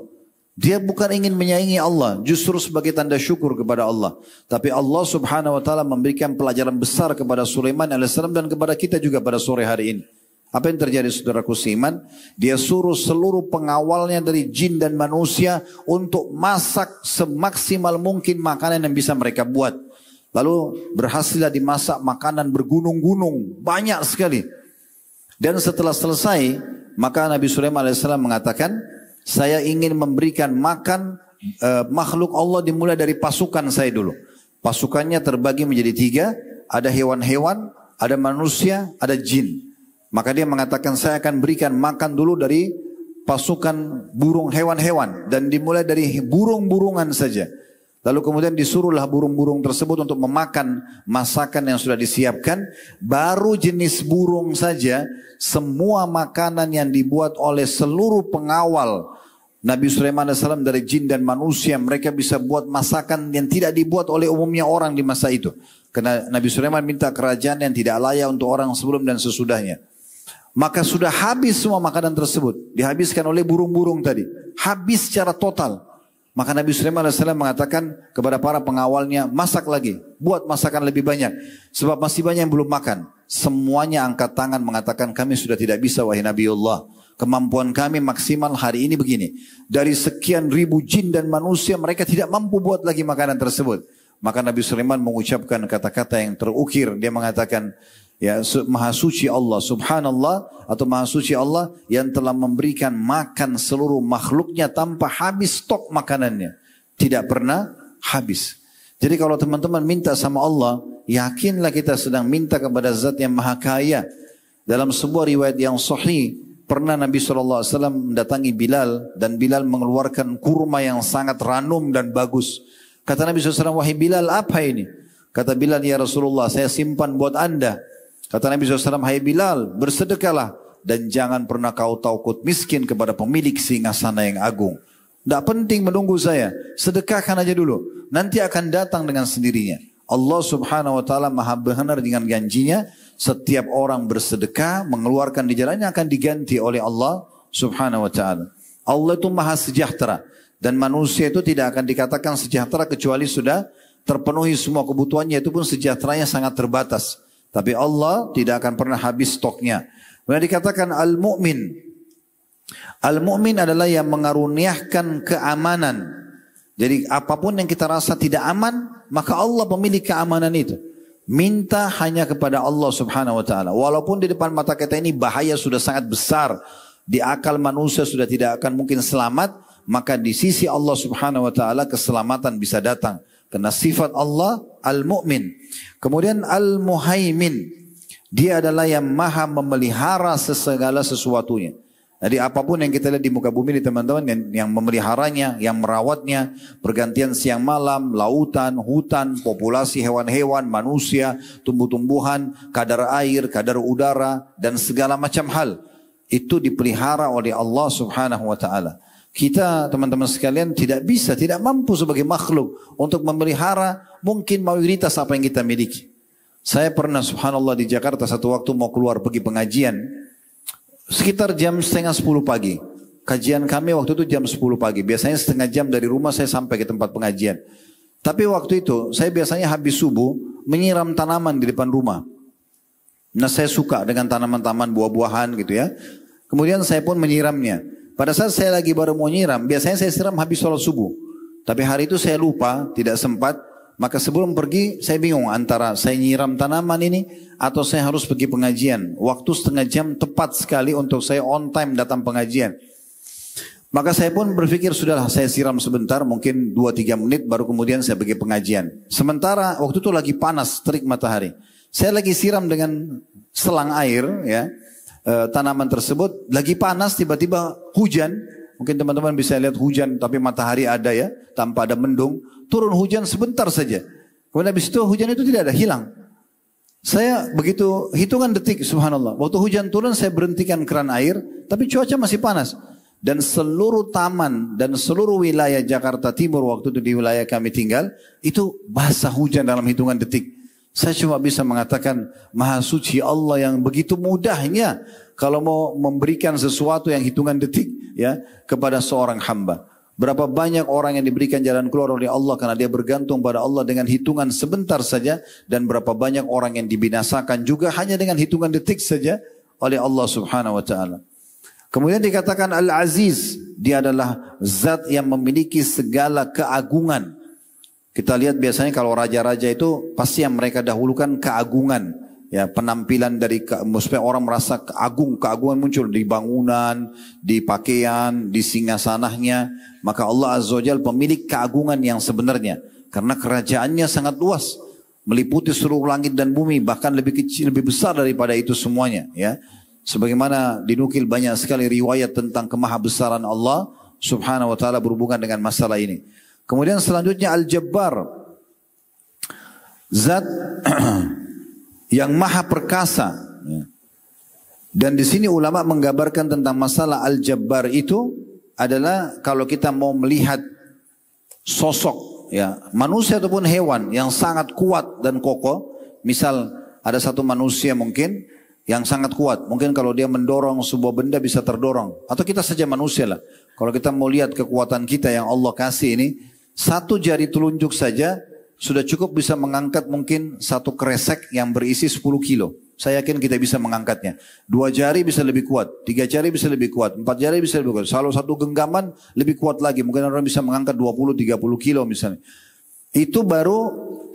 Dia bukan ingin menyaingi Allah, justru sebagai tanda syukur kepada Allah. Tapi Allah subhanahu wa ta'ala memberikan pelajaran besar kepada Sulaiman alaihissalam dan kepada kita juga pada sore hari ini. Apa yang terjadi saudaraku seiman? Dia suruh seluruh pengawalnya dari jin dan manusia untuk masak semaksimal mungkin makanan yang bisa mereka buat. Lalu berhasillah dimasak makanan bergunung-gunung, banyak sekali. Dan setelah selesai, maka Nabi Sulaiman alaihissalam mengatakan, saya ingin memberikan makan makhluk Allah dimulai dari pasukan saya dulu. Pasukannya terbagi menjadi 3, ada hewan-hewan, ada manusia, ada jin. Maka dia mengatakan saya akan berikan makan dulu dari pasukan burung hewan-hewan. Dan dimulai dari burung-burungan saja. Lalu kemudian disuruhlah burung-burung tersebut untuk memakan masakan yang sudah disiapkan. Baru jenis burung saja, semua makanan yang dibuat oleh seluruh pengawal Nabi Sulaiman AS dari jin dan manusia, mereka bisa buat masakan yang tidak dibuat oleh umumnya orang di masa itu. Karena Nabi Sulaiman minta kerajaan yang tidak layak untuk orang sebelum dan sesudahnya. Maka sudah habis semua makanan tersebut. Dihabiskan oleh burung-burung tadi. Habis secara total. Maka Nabi Sulaiman AS mengatakan kepada para pengawalnya, masak lagi. Buat masakan lebih banyak. Sebab masih banyak yang belum makan. Semuanya angkat tangan mengatakan, kami sudah tidak bisa wahai Nabiullah. Kemampuan kami maksimal hari ini begini. Dari sekian ribu jin dan manusia, mereka tidak mampu buat lagi makanan tersebut. Maka Nabi Sulaiman mengucapkan kata-kata yang terukir. Dia mengatakan, ya, Maha Suci Allah, Subhanallah, atau Maha Suci Allah yang telah memberikan makan seluruh makhluknya tanpa habis stok makanannya. Tidak pernah habis. Jadi kalau teman-teman minta sama Allah, yakinlah kita sedang minta kepada Zat yang Maha Kaya. Dalam sebuah riwayat yang sahih, pernah Nabi SAW mendatangi Bilal dan Bilal mengeluarkan kurma yang sangat ranum dan bagus. Kata Nabi SAW, wahai Bilal, apa ini? Kata Bilal, ya Rasulullah, saya simpan buat anda. Kata Nabi SAW, hai Bilal, bersedekahlah dan jangan pernah kau takut miskin kepada pemilik singgasana yang agung. Tidak penting menunggu saya, sedekahkan aja dulu. Nanti akan datang dengan sendirinya. Allah subhanahu wa ta'ala maha benar dengan janjinya. Setiap orang bersedekah, mengeluarkan di jalannya akan diganti oleh Allah subhanahu wa ta'ala. Allah itu maha sejahtera. Dan manusia itu tidak akan dikatakan sejahtera kecuali sudah terpenuhi semua kebutuhannya. Itu pun sejahteranya sangat terbatas. Tapi Allah tidak akan pernah habis stoknya. Kemudian dikatakan al-mu'min. Al-mu'min adalah yang mengaruniakan keamanan. Jadi apapun yang kita rasa tidak aman, maka Allah pemilik keamanan itu. Minta hanya kepada Allah subhanahu wa ta'ala. Walaupun di depan mata kita ini bahaya sudah sangat besar. Di akal manusia sudah tidak akan mungkin selamat. Maka di sisi Allah subhanahu wa ta'ala keselamatan bisa datang. Karena sifat Allah al-mu'min. Kemudian al-muhaimin. Dia adalah yang maha memelihara segala sesuatunya. Jadi apapun yang kita lihat di muka bumi ini teman-teman, yang memeliharanya, yang merawatnya, pergantian siang malam, lautan, hutan, populasi hewan-hewan, manusia, tumbuh-tumbuhan, kadar air, kadar udara, dan segala macam hal. Itu dipelihara oleh Allah subhanahu wa ta'ala. Kita teman-teman sekalian tidak bisa, tidak mampu sebagai makhluk untuk memelihara mungkin mayoritas apa yang kita miliki. Saya pernah subhanallah di Jakarta satu waktu mau keluar pergi pengajian. Sekitar jam 9:30 pagi. Kajian kami waktu itu jam 10 pagi. Biasanya setengah jam dari rumah saya sampai ke tempat pengajian. Tapi waktu itu saya biasanya habis subuh menyiram tanaman di depan rumah. Nah saya suka dengan tanaman-tanaman buah-buahan gitu ya. Kemudian saya pun menyiramnya. Pada saat saya lagi baru mau nyiram, biasanya saya siram habis sholat subuh. Tapi hari itu saya lupa, tidak sempat. Maka sebelum pergi saya bingung antara saya nyiram tanaman ini atau saya harus pergi pengajian. Waktu setengah jam tepat sekali untuk saya on time datang pengajian. Maka saya pun berpikir sudahlah saya siram sebentar, mungkin 2-3 menit baru kemudian saya pergi pengajian. Sementara waktu itu lagi panas terik matahari. Saya lagi siram dengan selang air ya, tanaman tersebut lagi panas, tiba-tiba hujan. Mungkin teman-teman bisa lihat hujan tapi matahari ada ya, tanpa ada mendung. Turun hujan sebentar saja. Kemudian habis itu hujan itu tidak ada, hilang. Saya begitu hitungan detik, subhanallah. Waktu hujan turun saya berhentikan keran air, tapi cuaca masih panas. Dan seluruh taman dan seluruh wilayah Jakarta Timur waktu itu di wilayah kami tinggal, itu basah hujan dalam hitungan detik. Saya cuma bisa mengatakan, Maha Suci Allah yang begitu mudahnya kalau mau memberikan sesuatu yang hitungan detik ya kepada seorang hamba. Berapa banyak orang yang diberikan jalan keluar oleh Allah karena dia bergantung pada Allah dengan hitungan sebentar saja, dan berapa banyak orang yang dibinasakan juga hanya dengan hitungan detik saja oleh Allah Subhanahu wa taala. Kemudian dikatakan Al-Aziz, dia adalah zat yang memiliki segala keagungan. Kita lihat biasanya kalau raja-raja itu pasti yang mereka dahulukan keagungan. Ya, penampilan dari supaya orang merasa keagungan muncul di bangunan, di pakaian, di singgasananya. Maka Allah Azza wa Jalla pemilik keagungan yang sebenarnya. Karena kerajaannya sangat luas, meliputi seluruh langit dan bumi, bahkan lebih kecil, lebih besar daripada itu semuanya. Ya, sebagaimana dinukil banyak sekali riwayat tentang kemahabesaran Allah Subhanahu wa taala berhubungan dengan masalah ini. Kemudian selanjutnya Al-Jabbar, zat yang maha perkasa. Dan di sini ulama menggambarkan tentang masalah Al-Jabbar itu adalah kalau kita mau melihat sosok ya manusia ataupun hewan yang sangat kuat dan kokoh. Misal ada satu manusia mungkin yang sangat kuat, mungkin kalau dia mendorong sebuah benda bisa terdorong. Atau kita saja manusia lah, kalau kita mau lihat kekuatan kita yang Allah kasih ini, satu jari telunjuk saja sudah cukup bisa mengangkat mungkin satu kresek yang berisi 10 kilo. Saya yakin kita bisa mengangkatnya. 2 jari bisa lebih kuat, 3 jari bisa lebih kuat, 4 jari bisa lebih kuat. Kalau satu genggaman lebih kuat lagi, mungkin orang bisa mengangkat 20-30 kilo misalnya. Itu baru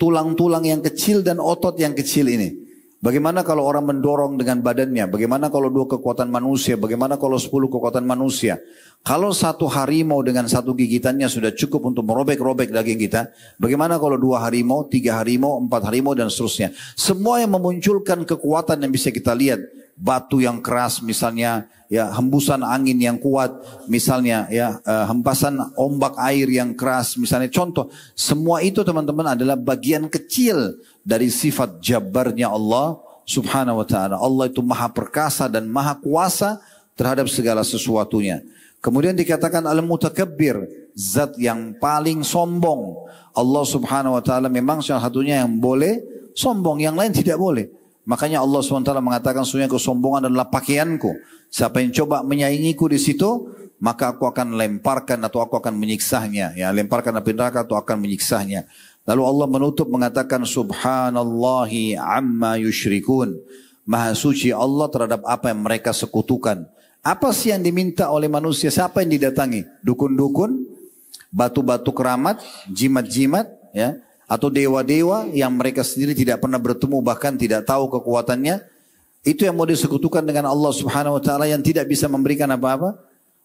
tulang-tulang yang kecil dan otot yang kecil ini. Bagaimana kalau orang mendorong dengan badannya? Bagaimana kalau 2 kekuatan manusia? Bagaimana kalau 10 kekuatan manusia? Kalau satu harimau dengan satu gigitannya sudah cukup untuk merobek-robek daging kita, bagaimana kalau 2 harimau, 3 harimau, 4 harimau dan seterusnya? Semua yang memunculkan kekuatan yang bisa kita lihat, batu yang keras misalnya, ya hembusan angin yang kuat, misalnya ya hempasan ombak air yang keras, misalnya contoh, semua itu teman-teman adalah bagian kecil dari sifat Jabbarnya Allah Subhanahu wa taala. Allah itu maha perkasa dan maha kuasa terhadap segala sesuatunya. Kemudian dikatakan Al-Mutakabbir, zat yang paling sombong. Allah Subhanahu wa taala memang salah satunya yang boleh sombong, yang lain tidak boleh. Makanya Allah Subhanahu wa taala mengatakan sesungguhnya kesombongan adalah pakaianku. Siapa yang coba menyaingiku di situ, maka aku akan lemparkan atau aku akan menyiksanya. Ya, lemparkan api neraka atau akan menyiksanya. Lalu Allah menutup mengatakan Subhanallahi amma yushrikun. Maha suci Allah terhadap apa yang mereka sekutukan. Apa sih yang diminta oleh manusia? Siapa yang didatangi? Dukun-dukun, batu-batu keramat, jimat-jimat, ya, atau dewa-dewa yang mereka sendiri tidak pernah bertemu, bahkan tidak tahu kekuatannya. Itu yang mau disekutukan dengan Allah Subhanahu wa taala yang tidak bisa memberikan apa-apa.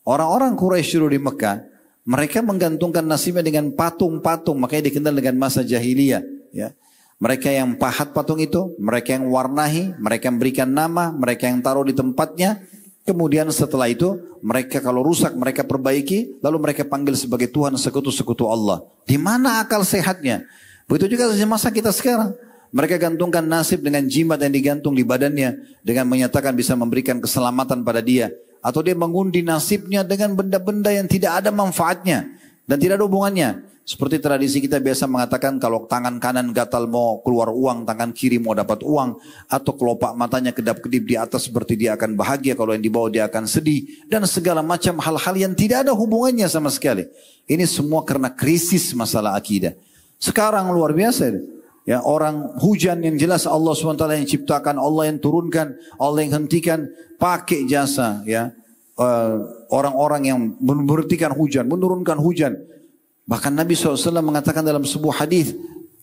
Orang-orang Quraisy dulu di Mekah, mereka menggantungkan nasibnya dengan patung-patung, makanya dikenal dengan masa jahiliyah, ya. Mereka yang pahat patung itu, mereka yang warnahi, mereka yang berikan nama, mereka yang taruh di tempatnya. Kemudian setelah itu, mereka kalau rusak mereka perbaiki, lalu mereka panggil sebagai Tuhan sekutu-sekutu Allah. Di mana akal sehatnya? Begitu juga masa kita sekarang. Mereka gantungkan nasib dengan jimat yang digantung di badannya, dengan menyatakan bisa memberikan keselamatan pada dia. Atau dia mengundi nasibnya dengan benda-benda yang tidak ada manfaatnya dan tidak ada hubungannya. Seperti tradisi kita biasa mengatakan kalau tangan kanan gatal mau keluar uang, tangan kiri mau dapat uang. Atau kelopak matanya kedap-kedip di atas seperti dia akan bahagia, kalau yang di bawah dia akan sedih. Dan segala macam hal-hal yang tidak ada hubungannya sama sekali. Ini semua karena krisis masalah akidah. Sekarang luar biasa. Ya, orang hujan yang jelas Allah SWT yang ciptakan, Allah yang turunkan, Allah yang hentikan, pakai jasa ya orang-orang yang memberhentikan hujan, menurunkan hujan. Bahkan Nabi SAW mengatakan dalam sebuah hadis,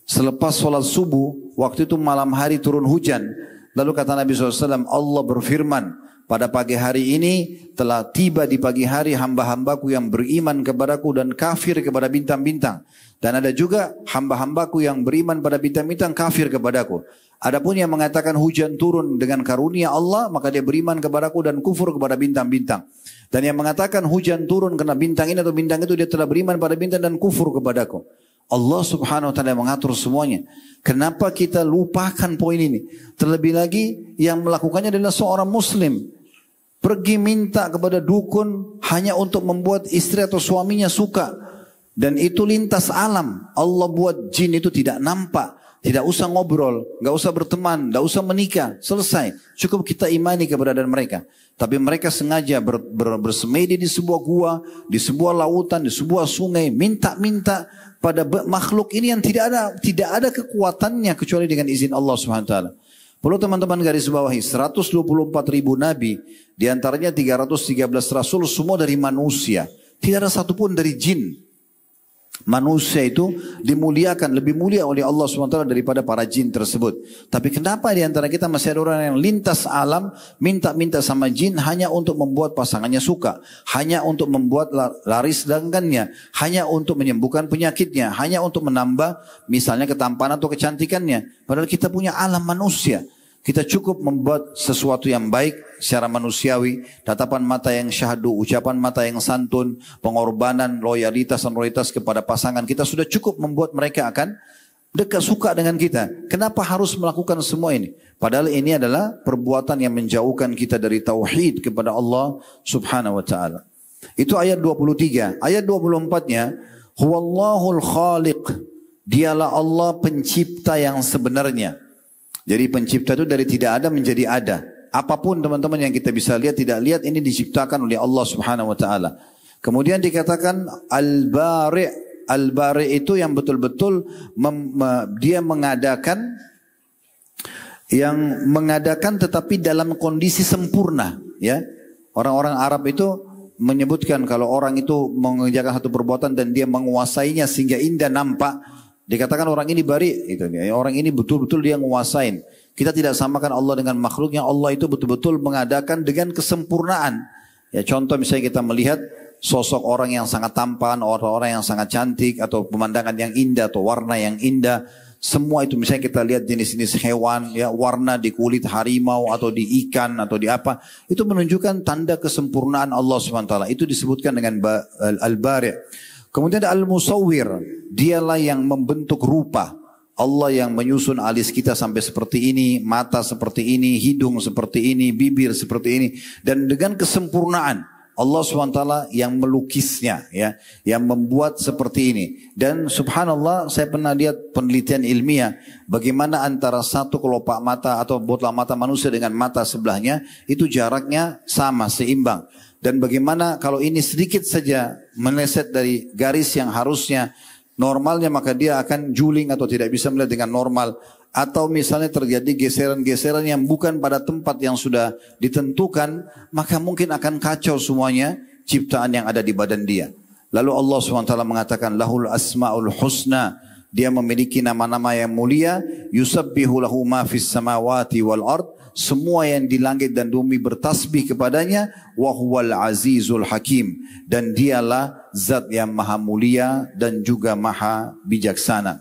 selepas sholat subuh, waktu itu malam hari turun hujan. Lalu kata Nabi SAW, Allah berfirman, pada pagi hari ini telah tiba di pagi hari hamba-hambaku yang beriman kepadaku dan kafir kepada bintang-bintang. Dan ada juga hamba-hambaku yang beriman pada bintang-bintang kafir kepadaku. Adapun yang mengatakan hujan turun dengan karunia Allah, maka dia beriman kepadaku dan kufur kepada bintang-bintang. Dan yang mengatakan hujan turun karena bintang ini atau bintang itu, dia telah beriman pada bintang dan kufur kepadaku. Allah subhanahu wa ta'ala mengatur semuanya. Kenapa kita lupakan poin ini? Terlebih lagi yang melakukannya adalah seorang muslim. Pergi minta kepada dukun hanya untuk membuat istri atau suaminya suka. Dan itu lintas alam. Allah buat jin itu tidak nampak. Tidak usah ngobrol, gak usah berteman, gak usah menikah. Selesai. Cukup kita imani keberadaan mereka. Tapi mereka sengaja bersemedi di sebuah gua, di sebuah lautan, di sebuah sungai. Minta-minta pada makhluk ini yang tidak ada kekuatannya kecuali dengan izin Allah subhanahu wa ta'ala. Perlu teman-teman garis bawahi, 124 ribu nabi, diantaranya 313 rasul, semua dari manusia. Tidak ada satupun dari jin. Manusia itu dimuliakan, lebih mulia oleh Allah SWT daripada para jin tersebut. Tapi kenapa di antara kita masih ada orang yang lintas alam, minta-minta sama jin hanya untuk membuat pasangannya suka, hanya untuk membuat laris dagangannya, hanya untuk menyembuhkan penyakitnya, hanya untuk menambah misalnya ketampanan atau kecantikannya. Padahal kita punya alam manusia. Kita cukup membuat sesuatu yang baik secara manusiawi, tatapan mata yang syahdu, ucapan mata yang santun, pengorbanan, loyalitas dan loyalitas kepada pasangan. Kita sudah cukup membuat mereka akan dekat, suka dengan kita. Kenapa harus melakukan semua ini? Padahal ini adalah perbuatan yang menjauhkan kita dari tauhid kepada Allah subhanahu wa ta'ala. Itu ayat 23. Ayat 24-nya, Huwallahul khaliq. Dialah Allah pencipta yang sebenarnya. Jadi pencipta itu dari tidak ada menjadi ada. Apapun teman-teman yang kita bisa lihat, tidak lihat, ini diciptakan oleh Allah subhanahu wa ta'ala. Kemudian dikatakan Al-Bari'. Al-Bari' itu yang betul-betul dia mengadakan, yang mengadakan tetapi dalam kondisi sempurna. Ya, orang-orang Arab itu menyebutkan kalau orang itu mengerjakan satu perbuatan dan dia menguasainya sehingga indah nampak, dikatakan orang ini bari, gitu. Orang ini betul-betul dia menguasain. Kita tidak samakan Allah dengan makhluknya. Allah itu betul-betul mengadakan dengan kesempurnaan. Ya, contoh misalnya kita melihat sosok orang yang sangat tampan, orang-orang yang sangat cantik, atau pemandangan yang indah, atau warna yang indah. Semua itu misalnya kita lihat jenis-jenis hewan, ya, warna di kulit harimau atau di ikan atau di apa, itu menunjukkan tanda kesempurnaan Allah SWT. Itu disebutkan dengan Al-Bari'. Kemudian ada Al-Musawwir, dialah yang membentuk rupa. Allah yang menyusun alis kita sampai seperti ini, mata seperti ini, hidung seperti ini, bibir seperti ini. Dan dengan kesempurnaan, Allah SWT yang melukisnya, ya, yang membuat seperti ini. Dan subhanallah, saya pernah lihat penelitian ilmiah, bagaimana antara satu kelopak mata atau bola mata manusia dengan mata sebelahnya, itu jaraknya sama, seimbang. Dan bagaimana kalau ini sedikit saja meleset dari garis yang harusnya normalnya, maka dia akan juling atau tidak bisa melihat dengan normal. Atau misalnya terjadi geseran-geseran yang bukan pada tempat yang sudah ditentukan, maka mungkin akan kacau semuanya ciptaan yang ada di badan dia. Lalu Allah SWT mengatakan, Lahul asma'ul husna. Dia memiliki nama-nama yang mulia. Yusabbihu lahu ma fis samawati wal ard. Semua yang di langit dan bumi bertasbih kepadanya. Wa huwal azizul hakim. Dan dialah zat yang maha mulia dan juga maha bijaksana.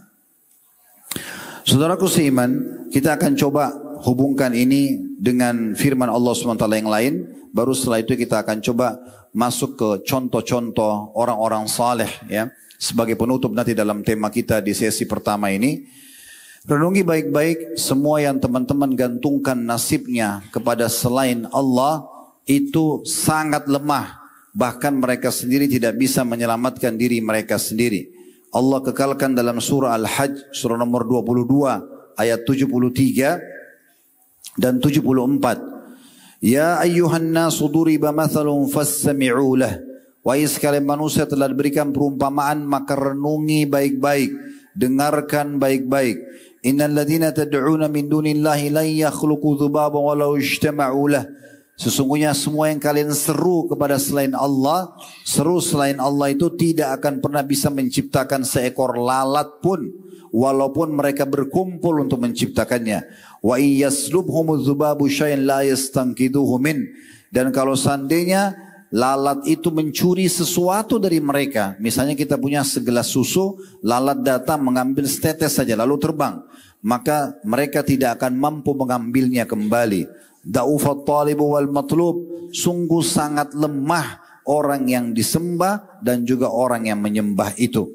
Saudaraku seiman, kita akan coba hubungkan ini dengan firman Allah SWT yang lain. Baru setelah itu kita akan coba masuk ke contoh-contoh orang-orang saleh, ya, sebagai penutup nanti dalam tema kita di sesi pertama ini. Renungi baik-baik, semua yang teman-teman gantungkan nasibnya kepada selain Allah itu sangat lemah. Bahkan mereka sendiri tidak bisa menyelamatkan diri mereka sendiri. Allah kekalkan dalam surah Al-Hajj, surah nomor 22, ayat 73 dan 74. Ya ayyuhan nasu duriba mathalun fassami'u lah. Wahai sekalian manusia, telah diberikan perumpamaan, maka renungi baik-baik, dengarkan baik-baik. Innal ladzina tad'una min dunillahi lan yakhluqu dzubaban walau ijtama'u lah. Sesungguhnya semua yang kalian seru kepada selain Allah, seru selain Allah itu tidak akan pernah bisa menciptakan seekor lalat pun, walaupun mereka berkumpul untuk menciptakannya. Wa iyaslubhumudz dzubabu syai'an la yastanqidhuhu min. Dan kalau seandainya lalat itu mencuri sesuatu dari mereka, misalnya kita punya segelas susu, lalat datang mengambil setetes saja lalu terbang, maka mereka tidak akan mampu mengambilnya kembali. Da'ufat talibu wal matlub, sungguh sangat lemah orang yang disembah dan juga orang yang menyembah itu.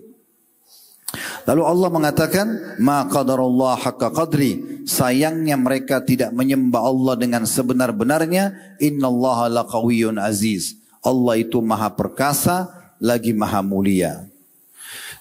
Lalu Allah mengatakan, ma qadarullah haqqa qadri, sayangnya mereka tidak menyembah Allah dengan sebenar-benarnya. Innallaha laqawiyyun aziz, Allah itu maha perkasa lagi maha mulia.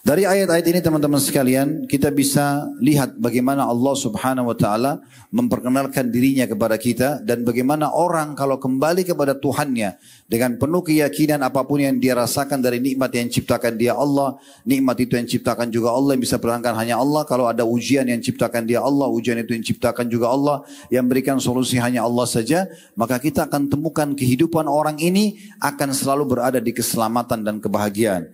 Dari ayat-ayat ini teman-teman sekalian, kita bisa lihat bagaimana Allah subhanahu wa ta'ala memperkenalkan dirinya kepada kita, dan bagaimana orang kalau kembali kepada Tuhannya dengan penuh keyakinan apapun yang dia rasakan dari nikmat yang ciptakan dia Allah, nikmat itu yang ciptakan juga Allah, yang bisa perangkan hanya Allah. Kalau ada ujian yang ciptakan dia Allah, ujian itu yang ciptakan juga Allah, yang berikan solusi hanya Allah saja, maka kita akan temukan kehidupan orang ini akan selalu berada di keselamatan dan kebahagiaan.